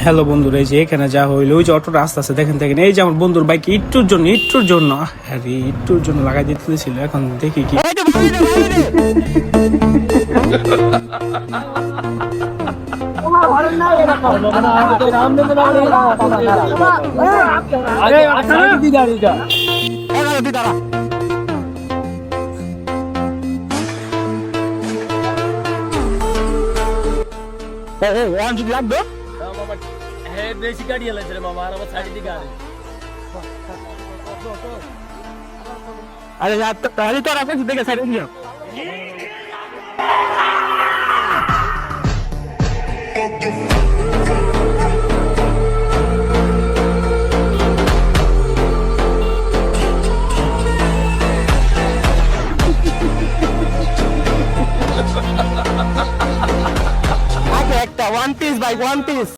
Hello বন্ধুরা, এই যে এখানে যা হইলো, ওই যে অটোটা আস্তে আস্তে দেখেন দেখেন, এই যে আমার বন্ধুর বাইক একটুর জন্য আরে একটুর জন্য লাগাই দিতেছিল। এখন দেখি কি লাগবে। বেশি গাড়ি এলাইছে রে মামা, আর আমার সাইড দিকে আরে আরে তাহলে তো রাখে দেখে সাইডে নিয়ে একটা one piece bike, one piece.